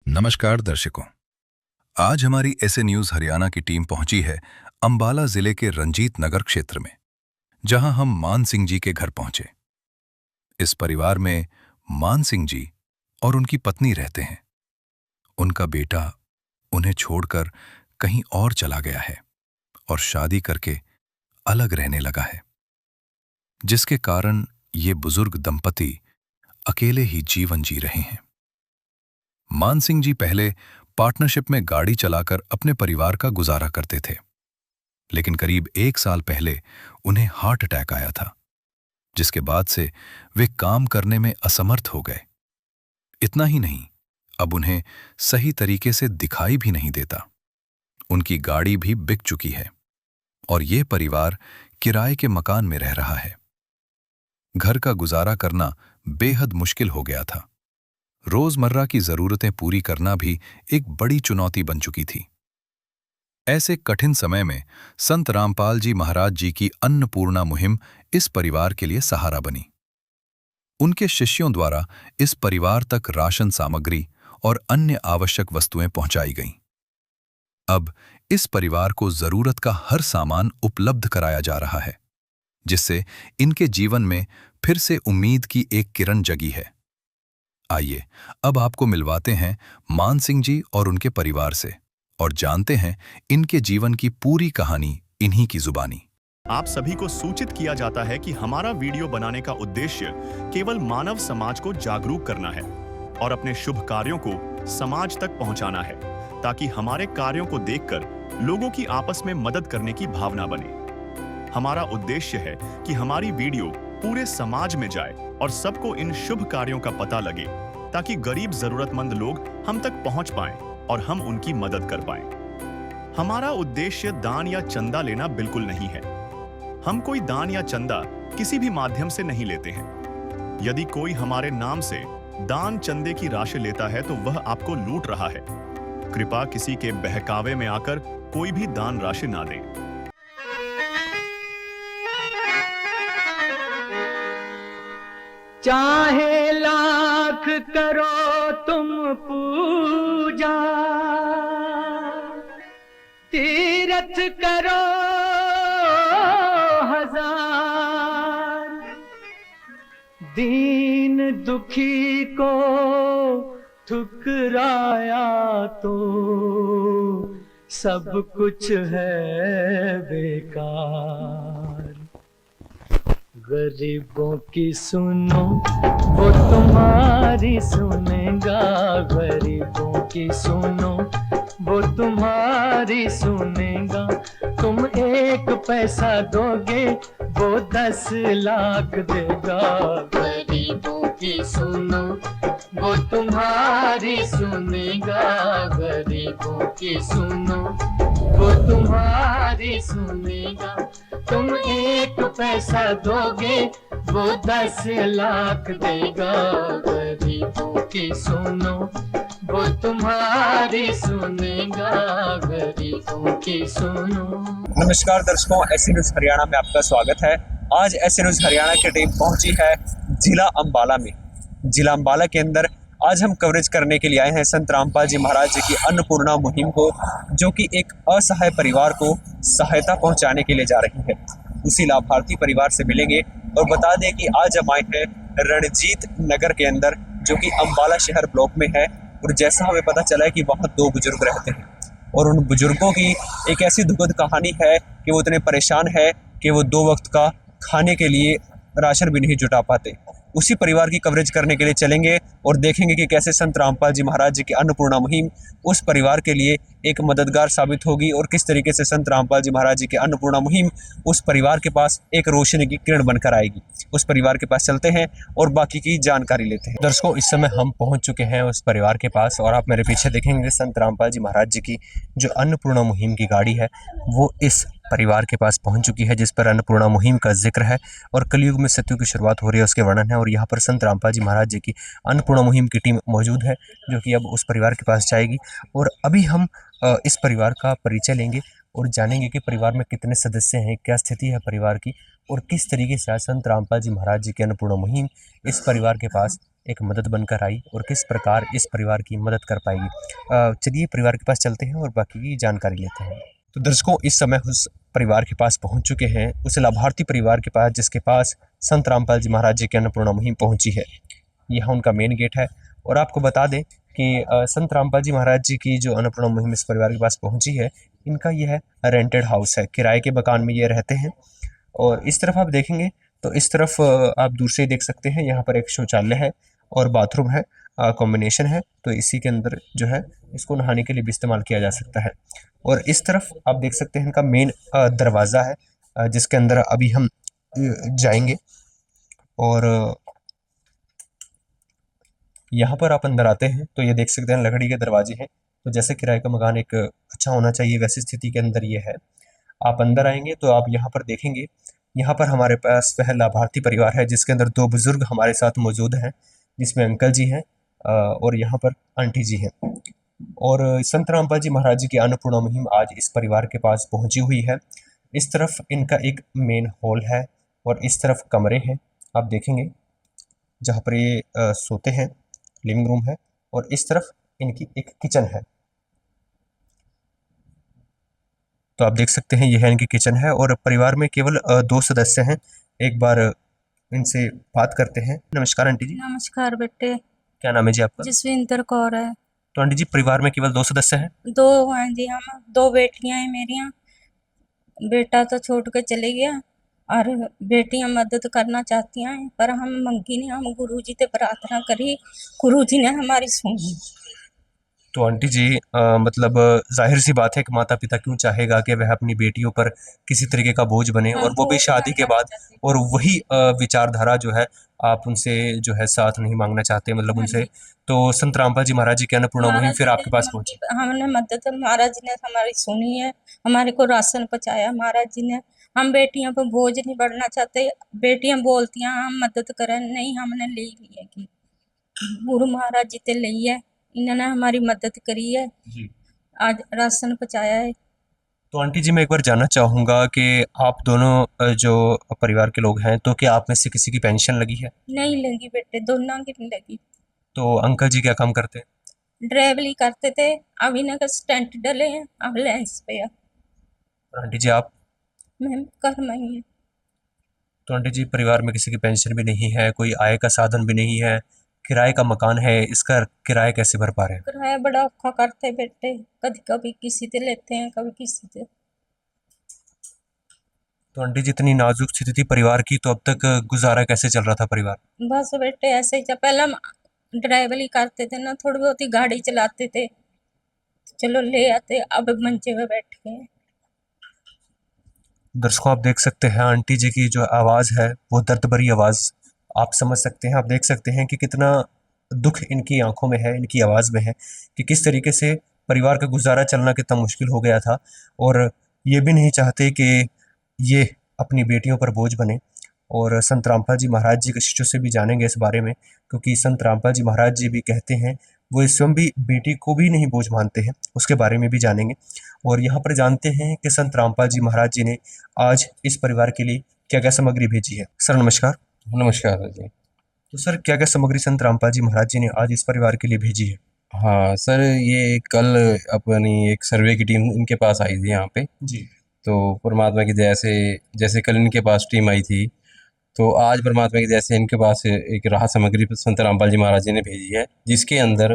नमस्कार दर्शकों। आज हमारी ऐसे न्यूज हरियाणा की टीम पहुंची है अंबाला जिले के रंजीत नगर क्षेत्र में, जहां हम मान सिंह जी के घर पहुंचे। इस परिवार में मान सिंह जी और उनकी पत्नी रहते हैं। उनका बेटा उन्हें छोड़कर कहीं और चला गया है और शादी करके अलग रहने लगा है, जिसके कारण ये बुजुर्ग दंपति अकेले ही जीवन जी रहे हैं। मान सिंह जी पहले पार्टनरशिप में गाड़ी चलाकर अपने परिवार का गुजारा करते थे, लेकिन करीब 1 साल पहले उन्हें हार्ट अटैक आया था, जिसके बाद से वे काम करने में असमर्थ हो गए। इतना ही नहीं, अब उन्हें सही तरीके से दिखाई भी नहीं देता। उनकी गाड़ी भी बिक चुकी है और ये परिवार किराए के मकान में रह रहा है। घर का गुजारा करना बेहद मुश्किल हो गया था। रोजमर्रा की जरूरतें पूरी करना भी एक बड़ी चुनौती बन चुकी थी। ऐसे कठिन समय में संत रामपाल जी महाराज जी की अन्नपूर्णा मुहिम इस परिवार के लिए सहारा बनी। उनके शिष्यों द्वारा इस परिवार तक राशन सामग्री और अन्य आवश्यक वस्तुएं पहुंचाई गईं। अब इस परिवार को जरूरत का हर सामान उपलब्ध कराया जा रहा है, जिससे इनके जीवन में फिर से उम्मीद की एक किरण जगी है। आइए अब आपको मिलवाते हैं मान सिंह जी और उनके परिवार से और जानते हैं इनके जीवन की पूरी कहानी इन्हीं की जुबानी। आप सभी को सूचित किया जाता है कि हमारा वीडियो बनाने का उद्देश्य केवल मानव समाज को जागरूक करना है और अपने शुभ कार्यों को समाज तक पहुंचाना है, ताकि हमारे कार्यों को देखकर लोगों की आपस में मदद करने की भावना बने। हमारा उद्देश्य है कि हमारी वीडियो पूरे समाज में जाए और सबको इन शुभ कार्यों का पता लगे, ताकि गरीब जरूरतमंद लोग हम तक पहुंच पाएं और हम उनकी मदद कर पाएं। हमारा उद्देश्य दान या चंदा लेना बिल्कुल नहीं है। हम कोई दान या चंदा किसी भी माध्यम से नहीं लेते हैं। यदि कोई हमारे नाम से दान चंदे की राशि लेता है तो वह आपको लूट रहा है। कृपया किसी के बहकावे में आकर कोई भी दान राशि ना दें। चाहे लाख करो तुम पूजा, तीर्थ करो हजार, दीन दुखी को ठुकराया तो सब कुछ है बेकार। गरीबों की सुनो वो तुम्हारी सुनेगा, गरीबों की सुनो वो तुम्हारी सुनेगा। तुम 1 पैसा दोगे वो 10 लाख देगा। गरीबों की सुनो वो तुम्हारी सुनेगा, गरीबों की सुनो वो तुम्हारी सुनेगा। तुम 1 पैसा दोगे वो 10 लाख देगा। गरीबों की सुनो वो तुम्हारी सुनेगा, गरीबों की सुनो। नमस्कार दर्शकों, ऐसी न्यूज हरियाणा में आपका स्वागत है। आज ऐसी न्यूज हरियाणा की टीम पहुंची है जिला अंबाला में। जिला अंबाला के अंदर आज हम कवरेज करने के लिए आए हैं संत रामपाल जी महाराज जी की अन्नपूर्णा मुहिम को, जो कि एक असहाय परिवार को सहायता पहुंचाने के लिए जा रही है। उसी लाभार्थी परिवार से मिलेंगे और बता दें कि आज हम आए हैं रणजीत नगर के अंदर, जो कि अंबाला शहर ब्लॉक में है। और जैसा हमें पता चला है कि वहाँ 2 बुजुर्ग रहते हैं और उन बुजुर्गों की एक ऐसी दुखद कहानी है कि वो इतने परेशान है कि वो 2 वक्त का खाने के लिए राशन भी नहीं जुटा पाते। उसी परिवार की कवरेज करने के लिए चलेंगे और देखेंगे कि कैसे संत रामपाल जी महाराज जी की अन्नपूर्णा मुहिम उस परिवार के लिए एक मददगार साबित होगी और किस तरीके से संत रामपाल जी महाराज जी की अन्नपूर्णा मुहिम उस परिवार के पास एक रोशनी की किरण बनकर आएगी। उस परिवार के पास चलते हैं और बाकी की जानकारी लेते हैं। दर्शकों, इस समय हम पहुंच चुके हैं उस परिवार के पास और आप मेरे पीछे देखेंगे संत रामपाल जी महाराज जी की जो अन्नपूर्णा मुहिम की गाड़ी है वो इस परिवार के पास पहुंच चुकी है, जिस पर अन्नपूर्णा मुहिम का जिक्र है और कलयुग में सत्युग की शुरुआत हो रही है उसके वर्णन है। और यहाँ पर संत रामपाल जी महाराज जी की अन्नपूर्णा मुहिम की टीम मौजूद है, जो कि अब उस परिवार के पास जाएगी। और अभी हम इस परिवार का परिचय लेंगे और जानेंगे कि परिवार में कितने सदस्य हैं, क्या स्थिति है परिवार की और किस तरीके से आज संत रामपाल जी महाराज जी की अन्नपूर्णा मुहिम इस परिवार के पास एक मदद बनकर आई और किस प्रकार इस परिवार की मदद कर पाएगी। चलिए परिवार के पास चलते हैं और बाकी की जानकारी लेते हैं। तो दर्शकों, इस समय उस परिवार के पास पहुंच चुके हैं, उस लाभार्थी परिवार के पास जिसके पास संत रामपाल जी महाराज जी की अन्नपूर्णा मुहिम पहुंची है। यह उनका मेन गेट है और आपको बता दें कि संत रामपाल जी महाराज जी की जो अन्नपूर्णा मुहिम इस परिवार के पास पहुंची है, इनका यह रेंटेड हाउस है, किराए के मकान में ये रहते हैं। और इस तरफ आप देखेंगे तो इस तरफ आप दूर से ही देख सकते हैं, यहाँ पर एक शौचालय है और बाथरूम है, कॉम्बिनेशन है। तो इसी के अंदर जो है इसको नहाने के लिए भी इस्तेमाल किया जा सकता है। और इस तरफ आप देख सकते हैं इनका मेन दरवाज़ा है, जिसके अंदर अभी हम जाएंगे। और यहाँ पर आप अंदर आते हैं तो ये देख सकते हैं लकड़ी के दरवाजे हैं। तो जैसे किराए का मकान एक अच्छा होना चाहिए, वैसी स्थिति के अंदर ये है। आप अंदर आएंगे तो आप यहाँ पर देखेंगे, यहाँ पर हमारे पास वह लाभार्थी परिवार है जिसके अंदर 2 बुजुर्ग हमारे साथ मौजूद हैं, जिसमें अंकल जी हैं और यहाँ पर आंटी जी हैं। और संत रामपाल जी महाराज जी की अन्नपूर्णा मुहिम आज इस परिवार के पास पहुँची हुई है। इस तरफ इनका एक मेन हॉल है और इस तरफ कमरे हैं, आप देखेंगे जहाँ पर ये सोते हैं, लिविंग रूम है। और इस तरफ इनकी एक किचन है। तो आप देख सकते हैं यह है इनकी किचन है और परिवार में केवल 2 सदस्य हैं। एक बार इनसे बात करते हैं। नमस्कार आंटी जी। नमस्कार बेटे। क्या नाम है जी आपका? जसविंदर कौर है। तो आंटी जी, परिवार में केवल 2 सदस्य हैं? 2 हैं जी, हम 2 बेटियां हैं मेरियां। बेटा तो छोड़ के चले गया और बेटियां मदद करना चाहती हैं, पर हम मंगी नहीं, हम गुरुजी से प्रार्थना करी, गुरुजी ने हमारी सुनी। तो आंटी जी, मतलब जाहिर सी बात है कि माता पिता क्यों चाहेगा कि वह अपनी बेटियों पर किसी तरीके का बोझ बने, और वो भी शादी के बाद। और वही विचारधारा जो है आप उनसे जो है साथ नहीं मांगना चाहते, मतलब उनसे। तो संत रामपाल जी महाराज जी की अन्नपूर्णा मुहिम फिर आपके पास पहुंची। हमने मदद, महाराज जी ने हमारी सुनी है, हमारे को राशन पहुंचाया महाराज जी ने। हम बेटियों पर बोझ नहीं बढ़ना चाहते। बेटियां बोलती हैं हम मदद करें, नहीं हमने ले ली है कि गुरु महाराज जी ते ली है, इन्होंने हमारी मदद करी है जी। आज राशन पहुंचाया है। तो आंटी जी, मैं एक बार जानना चाहूँगा कि आप दोनों जो परिवार के लोग हैं, तो क्या आप में से किसी की पेंशन लगी है? नहीं लगी बेटे, दोनों की नहीं लगी। तो अंकल जी क्या काम करते हैं? ड्राइवरी करते थे, अब इन्हें स्टेंट डले हैं, अब लेंस पे है। और आंटी जी आप? मैं कर मई है। तो आंटी जी, परिवार में किसी की पेंशन भी नहीं है, कोई आय का साधन भी नहीं है, किराए का मकान है, इसका किराया कैसे भर पा रहे हैं? किराया बड़ा औखा करते बेटे, कभी कभी किसी से लेते हैं, कभी किसी से। तो आंटी जी, इतनी नाजुक स्थिति थी परिवार की, तो अब तक गुजारा कैसे चल रहा था परिवार? बस बेटे ऐसे ही पहले हम ड्राइवरी करते थे ना, थोड़ी बहुत ही गाड़ी चलाते थे, चलो ले आते, अब मंचे में बैठ गए। दर्शकों, आप देख सकते हैं आंटी जी की जो आवाज़ है वो दर्द भरी आवाज़ आप समझ सकते हैं। आप देख सकते हैं कि कितना दुख इनकी आंखों में है, इनकी आवाज़ में है, कि किस तरीके से परिवार का गुजारा चलना कितना मुश्किल हो गया था। और ये भी नहीं चाहते कि ये अपनी बेटियों पर बोझ बने। और संत रामपाल जी महाराज जी के शिष्यों से भी जानेंगे इस बारे में, क्योंकि संत रामपाल जी महाराज जी भी कहते हैं, वो स्वयं भी बेटी को भी नहीं बोझ मानते हैं, उसके बारे में भी जानेंगे। और यहाँ पर जानते हैं कि संत रामपाल जी महाराज जी ने आज इस परिवार के लिए क्या क्या सामग्री भेजी है। सर नमस्कार। नमस्कार जी। तो सर, क्या क्या सामग्री संत रामपाल जी महाराज जी ने आज इस परिवार के लिए भेजी है? हाँ सर, ये कल अपनी एक सर्वे की टीम इनके पास आई थी यहाँ पे। जी। तो परमात्मा की दया से जैसे कल इनके पास टीम आई थी, तो आज परमात्मा की दया से इनके पास एक राहत सामग्री संत रामपाल जी महाराज जी ने भेजी है, जिसके अंदर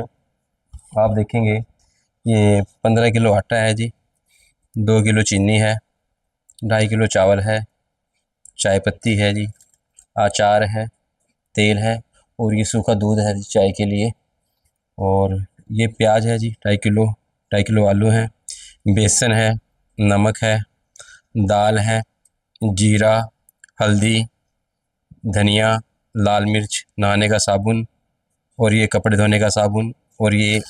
आप देखेंगे ये 15 किलो आटा है जी, 2 किलो चीनी है, 2.5 किलो चावल है, चाय पत्ती है जी, अचार है, तेल है, और ये सूखा दूध है जी चाय के लिए, और ये प्याज है जी 2.5 किलो आलू है, बेसन है, नमक है, दाल है, जीरा, हल्दी, धनिया, लाल मिर्च, नहाने का साबुन, और ये कपड़े धोने का साबुन, और ये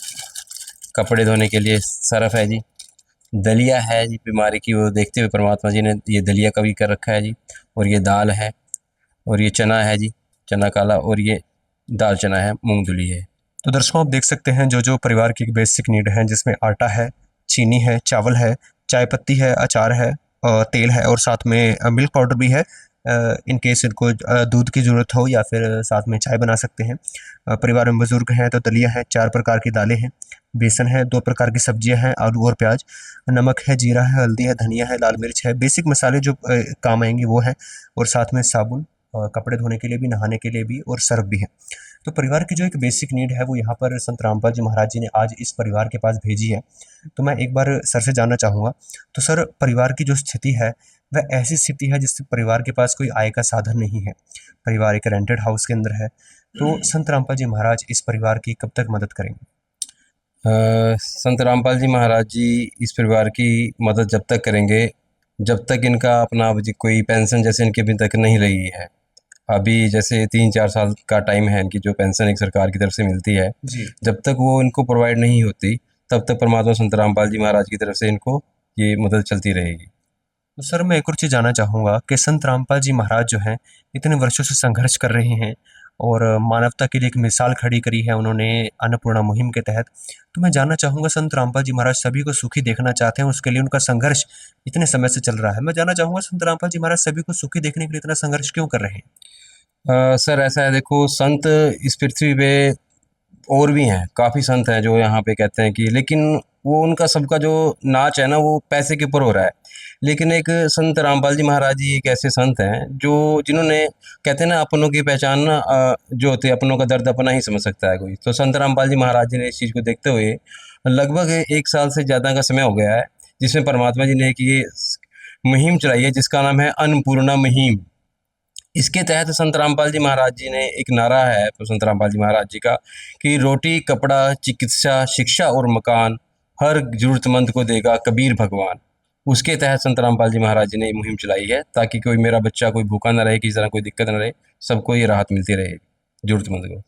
कपड़े धोने के लिए सरफ है जी, दलिया है जी, बीमारी की वो देखते हुए परमात्मा जी ने ये दलिया का भी कर रखा है जी, और ये दाल है, और ये चना है जी, चना काला, और ये दाल चना है, मूंगफली है। तो दर्शकों, आप देख सकते हैं जो जो परिवार की बेसिक नीड है, जिसमें आटा है, चीनी है, चावल है, चाय पत्ती है, अचार है, तेल है, और साथ में मिल्क पाउडर भी है, इन केस इनको दूध की ज़रूरत हो या फिर साथ में चाय बना सकते हैं। परिवार में बुज़ुर्ग हैं तो दलिया है, 4 प्रकार की दालें हैं, बेसन है, 2 प्रकार की सब्जियां हैं, आलू और प्याज, नमक है, जीरा है, हल्दी है, धनिया है, लाल मिर्च है। बेसिक मसाले जो काम आएंगे वो है, और साथ में साबुन, कपड़े धोने के लिए भी, नहाने के लिए भी, और सर्फ भी है। तो परिवार की जो एक बेसिक नीड है वो यहाँ पर संत रामपाल जी महाराज जी ने आज इस परिवार के पास भेजी है। तो मैं एक बार सर से जानना चाहूँगा, तो सर परिवार की जो स्थिति है वह ऐसी स्थिति है जिससे परिवार के पास कोई आय का साधन नहीं है, परिवार एक रेंटेड हाउस के अंदर है, तो संत रामपाल जी महाराज इस परिवार की कब तक मदद करेंगे? संत रामपाल जी महाराज जी इस परिवार की मदद जब तक करेंगे जब तक इनका अपना कोई पेंशन जैसे इनकी अभी तक नहीं रही है। अभी जैसे 3-4 साल का टाइम है इनकी जो पेंशन एक सरकार की तरफ से मिलती है, जी। जब तक वो इनको प्रोवाइड नहीं होती तब तक परमात्मा संत रामपाल जी महाराज की तरफ से इनको ये मदद चलती रहेगी। तो सर मैं एक और चीज़ जानना चाहूँगा कि संत रामपाल जी महाराज जो हैं इतने वर्षों से संघर्ष कर रहे हैं और मानवता के लिए एक मिसाल खड़ी करी है उन्होंने अन्नपूर्णा मुहिम के तहत। तो मैं जानना चाहूँगा, संत रामपाल जी महाराज सभी को सुखी देखना चाहते हैं, उसके लिए उनका संघर्ष इतने समय से चल रहा है। मैं जानना चाहूँगा संत रामपाल जी महाराज सभी को सुखी देखने के लिए इतना संघर्ष क्यों कर रहे हैं? सर ऐसा है, देखो संत इस पृथ्वी पे और भी हैं, काफ़ी संत हैं जो यहाँ पे कहते हैं कि, लेकिन वो उनका सबका जो नाच है ना वो पैसे के ऊपर हो रहा है। लेकिन एक संत रामपाल जी महाराज जी एक ऐसे संत हैं जो जिन्होंने कहते हैं ना अपनों की पहचान ना जो होती है, अपनों का दर्द अपना ही समझ सकता है कोई। तो संत रामपाल जी महाराज जी ने इस चीज़ को देखते हुए लगभग 1 साल से ज़्यादा का समय हो गया है जिसमें परमात्मा जी ने एक ये मुहिम चलाई है जिसका नाम है अन्नपूर्णा मुहिम। इसके तहत संत रामपाल जी महाराज जी ने एक नारा है तो संत रामपाल जी महाराज जी का कि रोटी, कपड़ा, चिकित्सा, शिक्षा और मकान हर जरूरतमंद को देगा कबीर भगवान। उसके तहत संत रामपाल जी महाराज जी ने ये मुहिम चलाई है ताकि कोई मेरा बच्चा कोई भूखा ना रहे, किसी तरह कोई दिक्कत ना रहे, सबको ये राहत मिलती रहे जरूरतमंद को।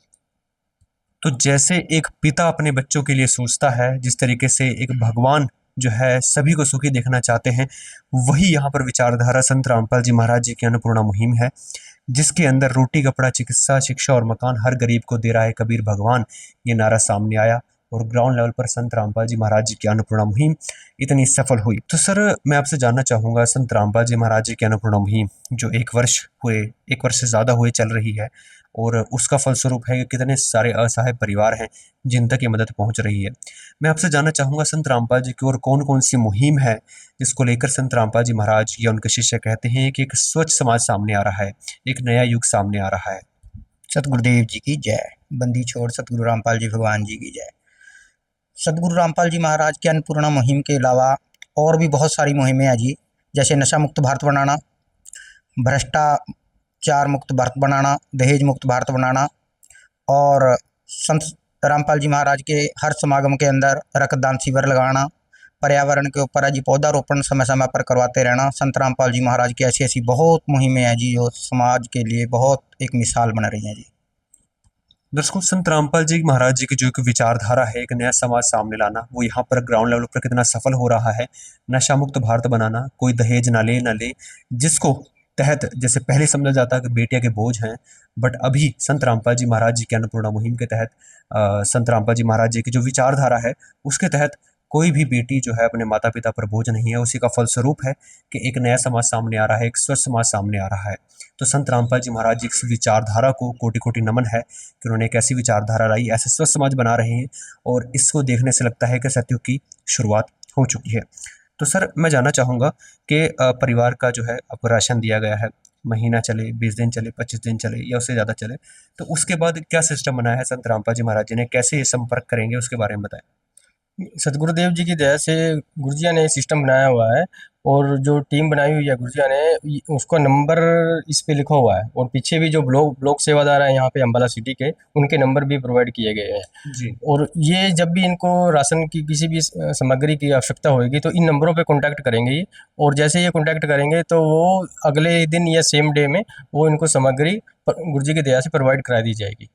तो जैसे एक पिता अपने बच्चों के लिए सोचता है, जिस तरीके से एक भगवान जो है सभी को सुखी देखना चाहते हैं, वही यहाँ पर विचारधारा संत रामपाल जी महाराज जी की अन्नपूर्णा मुहिम है, जिसके अंदर रोटी, कपड़ा, चिकित्सा, शिक्षा और मकान हर गरीब को दे रहा है कबीर भगवान, ये नारा सामने आया और ग्राउंड लेवल पर संत रामपाल जी महाराज जी की अन्नपूर्णा मुहिम इतनी सफल हुई। तो सर मैं आपसे जानना चाहूँगा, संत रामपाल जी महाराज जी की अन्नपूर्णा मुहिम जो 1 वर्ष से ज़्यादा हुए चल रही है और उसका फलस्वरूप है कि कितने सारे असहाय परिवार हैं जिन तक ये मदद पहुंच रही है। मैं आपसे जानना चाहूँगा संत रामपाल जी की और कौन-कौन सी मुहिम है जिसको लेकर संत रामपाल जी महाराज या उनके शिष्य कहते हैं कि एक स्वच्छ समाज सामने आ रहा है, एक नया युग सामने आ रहा है। सतगुरुदेव जी की जय। बंदी छोड़ सतगुरु रामपाल जी भगवान जी की जय। सतगुरु रामपाल जी महाराज की अन्नपूर्णा मुहिम के अलावा और भी बहुत सारी मुहिमें हैं जी, जैसे नशा मुक्त भारत बनाना, भ्रष्टाचार मुक्त भारत बनाना, दहेज मुक्त भारत बनाना, और संत रामपाल जी महाराज के हर समागम के अंदर रक्तदान शिविर लगाना, पर्यावरण के ऊपर जी पौधारोपण समय समय पर करवाते रहना। संत रामपाल जी महाराज की ऐसी ऐसी बहुत मुहिमें हैं जी जो समाज के लिए बहुत एक मिसाल बन रही हैं जी। दर्शकों, संत रामपाल जी महाराज जी की जो एक विचारधारा है, एक नया समाज सामने लाना, वो यहाँ पर ग्राउंड लेवल पर कितना सफल हो रहा है। नशा मुक्त भारत बनाना, कोई दहेज ना ले, जिसको तहत जैसे पहले समझा जाता कि बेटिया के बोझ हैं, बट अभी संत रामपाल जी महाराज जी की अन्नपूर्णा मुहिम के तहत संत रामपाल जी महाराज जी की जो विचारधारा है उसके तहत कोई भी बेटी जो है अपने माता पिता पर बोझ नहीं है। उसी का फलस्वरूप है कि एक नया समाज सामने आ रहा है, एक स्वस्थ समाज सामने आ रहा है। तो संत रामपाल जी महाराज जी की विचारधारा को कोटि कोटि नमन है कि उन्होंने एक ऐसी विचारधारा लाई, ऐसे स्वस्थ समाज बना रहे हैं और इसको देखने से लगता है कि सत्युग की शुरुआत हो चुकी है। तो सर मैं जानना चाहूँगा कि परिवार का जो है आपको राशन दिया गया है, महीना चले, 20 दिन चले, 25 दिन चले या उससे ज़्यादा चले, तो उसके बाद क्या सिस्टम बनाया है संत रामपाल जी महाराज जी ने, कैसे ये संपर्क करेंगे उसके बारे में बताएं। सतगुरुदेव जी की दया से गुरुजिया ने सिस्टम बनाया हुआ है और जो टीम बनाई हुई है गुरुजिया ने उसका नंबर इस पे लिखा हुआ है और पीछे भी जो ब्लॉक सेवादार है यहाँ पे अम्बाला सिटी के, उनके नंबर भी प्रोवाइड किए गए हैं जी। और ये जब भी इनको राशन की किसी भी सामग्री की आवश्यकता होगी तो इन नंबरों पे कांटेक्ट करेंगे और जैसे ये कांटेक्ट करेंगे तो वो अगले दिन या सेम डे में वो इनको सामग्री गुरुजी की दया से प्रोवाइड करा दी जाएगी।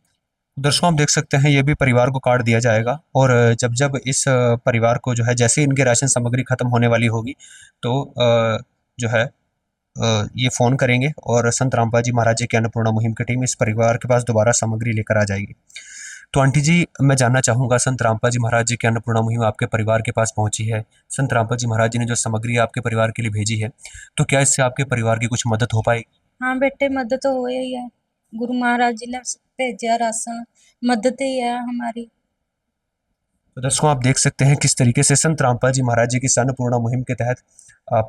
दर्शकों आप देख सकते हैं ये भी परिवार को कार्ड दिया जाएगा और जब इस परिवार को जो है जैसे इनके राशन सामग्री खत्म होने वाली होगी तो जो है ये फ़ोन करेंगे और संत रामपाल जी महाराज जी की अन्नपूर्णा मुहिम की टीम इस परिवार के पास दोबारा सामग्री लेकर आ जाएगी। तो आंटी जी मैं जानना चाहूँगा, संत रामपाल जी महाराज जी की अन्नपूर्णा मुहिम आपके परिवार के पास पहुँची है, संत रामपाल जी महाराज जी ने जो सामग्री आपके परिवार के लिए भेजी है, तो क्या इससे आपके परिवार की कुछ मदद हो पाएगी? हाँ बेटे मदद हो ही है, गुरु महाराज जी ने भेजा राशन, मदद ही है हमारी। तो दर्शकों, आप देख सकते हैं किस तरीके से संत रामपाल जी महाराज जी की अन्नपूर्णा मुहिम के तहत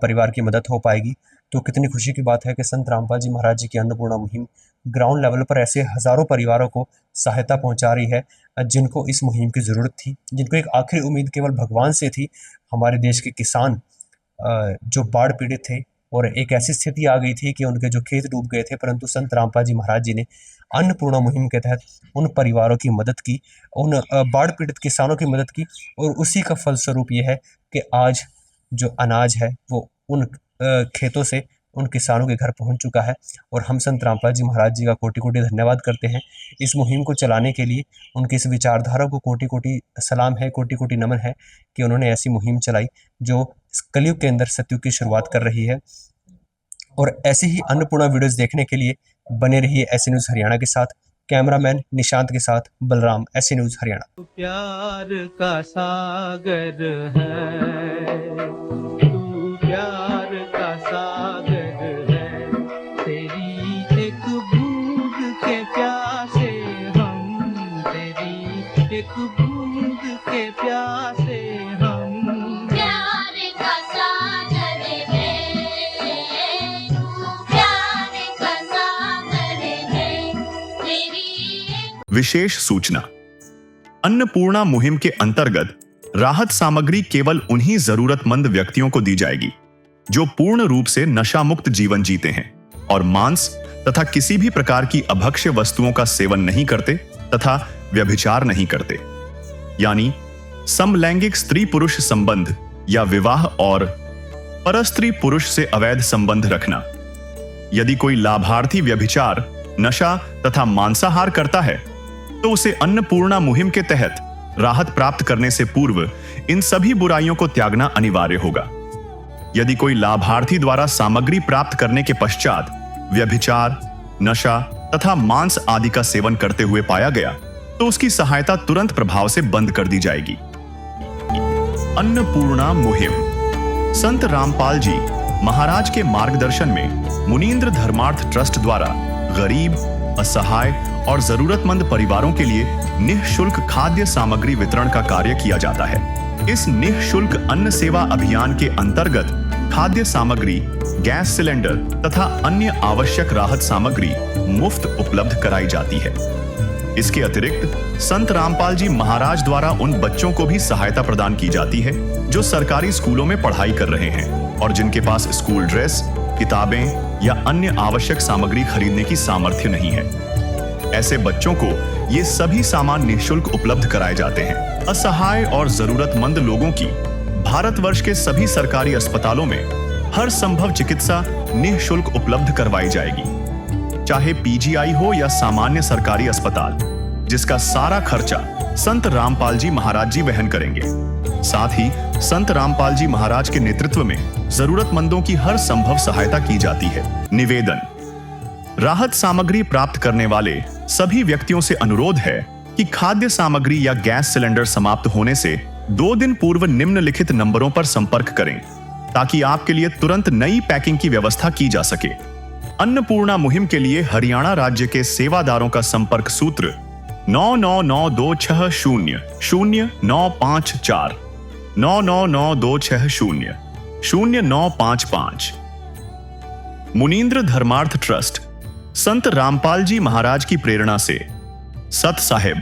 परिवार की मदद हो पाएगी। तो कितनी खुशी की बात है कि संत रामपाल जी महाराज जी की अन्नपूर्णा मुहिम ग्राउंड लेवल पर ऐसे हजारों परिवारों को सहायता पहुंचा रही है जिनको इस मुहिम की ज़रूरत थी, जिनको एक आखिरी उम्मीद केवल भगवान से थी। हमारे देश के किसान जो बाढ़ पीड़ित थे और एक ऐसी स्थिति आ गई थी कि उनके जो खेत डूब गए थे, परंतु संत रामपाल जी महाराज जी ने अन्नपूर्णा मुहिम के तहत उन परिवारों की मदद की, उन बाढ़ पीड़ित किसानों की मदद की, और उसी का फलस्वरूप ये है कि आज जो अनाज है वो उन खेतों से उन किसानों के घर पहुंच चुका है। और हम संत रामपाल जी महाराज जी का कोटि कोटि धन्यवाद करते हैं इस मुहिम को चलाने के लिए। उनकी इस विचारधारा को कोटि कोटि सलाम है, कोटि कोटि नमन है कि उन्होंने ऐसी मुहिम चलाई जो कलयुग के अंदर सतयुग की शुरुआत कर रही है। और ऐसी ही अन्नपूर्णा वीडियोस देखने के लिए बने रहिए ऐसे न्यूज़ हरियाणा के साथ। कैमरामैन निशांत के साथ बलराम, ऐसे न्यूज़ हरियाणा। प्यार का सागर है, तू प्यार का सागर है, तेरी एक बूंद के प्यासे हम, तेरी एक बूंद के प्यासे हम। प्यार का सागर है, तू प्यार का सागर है, तेरी। विशेष सूचना, अन्नपूर्णा मुहिम के अंतर्गत राहत सामग्री केवल उन्हीं जरूरतमंद व्यक्तियों को दी जाएगी जो पूर्ण रूप से नशा मुक्त जीवन जीते हैं और मांस तथा किसी भी प्रकार की अभक्ष्य वस्तुओं का सेवन नहीं करते तथा व्यभिचार नहीं करते, यानी समलैंगिक स्त्री पुरुष संबंध या विवाह और परस्त्री पुरुष से अवैध संबंध रखना। यदि कोई लाभार्थी व्यभिचार, नशा तथा मांसाहार करता है तो उसे अन्नपूर्णा मुहिम के तहत राहत प्राप्त करने से पूर्व इन सभी बुराइयों को त्यागना अनिवार्य होगा। यदि कोई लाभार्थी द्वारा सामग्री प्राप्त करने के पश्चात व्यभिचार, नशा तथा मांस आदि का सेवन करते हुए पाया गया तो उसकी सहायता तुरंत प्रभाव से बंद कर दी जाएगी। अन्नपूर्णा मुहिम संत रामपाल जी महाराज के मार्गदर्शन में मुनींद्र धर्मार्थ ट्रस्ट द्वारा गरीब, असहाय और जरूरतमंद परिवारों के लिए निःशुल्क खाद्य सामग्री वितरण का कार्य किया जाता है। इस निःशुल्क अन्न सेवा अभियान के अंतर्गत खाद्य सामग्री, गैस सिलेंडर तथा अन्य आवश्यक राहत सामग्री मुफ्त उपलब्ध कराई जाती है। इसके अतिरिक्त संत रामपाल जी महाराज द्वारा उन बच्चों को भी सहायता प्रदान की जाती है जो सरकारी स्कूलों में पढ़ाई कर रहे हैं और जिनके पास स्कूल ड्रेस, किताबें या अन्य आवश्यक सामग्री खरीदने की सामर्थ्य नहीं है। ऐसे बच्चों को ये सभी सामान निःशुल्क उपलब्ध कराए जाते हैं। असहाय और जरूरतमंद लोगों की भारतवर्ष के सभी सरकारी अस्पतालों में हर संभव चिकित्सा निःशुल्क उपलब्ध करवाई जाएगी, चाहे पीजीआई हो या सामान्य सरकारी अस्पताल, जिसका सारा खर्चा संत रामपाल जी महाराज जी वहन करेंगे। साथ ही संत रामपाल जी महाराज के नेतृत्व में जरूरतमंदों की हर संभव सहायता की जाती है। निवेदन, राहत सामग्री प्राप्त करने वाले सभी व्यक्तियों से अनुरोध है कि खाद्य सामग्री या गैस सिलेंडर समाप्त होने से 2 दिन पूर्व निम्नलिखित नंबरों पर संपर्क करें ताकि आपके लिए तुरंत नई पैकिंग की व्यवस्था की जा सके। अन्नपूर्णा मुहिम के लिए हरियाणा राज्य के सेवादारों का संपर्क सूत्र 9992600954 9992600955। मुनींद्र धर्मार्थ ट्रस्ट संत रामपाल जी महाराज की प्रेरणा से सत साहिब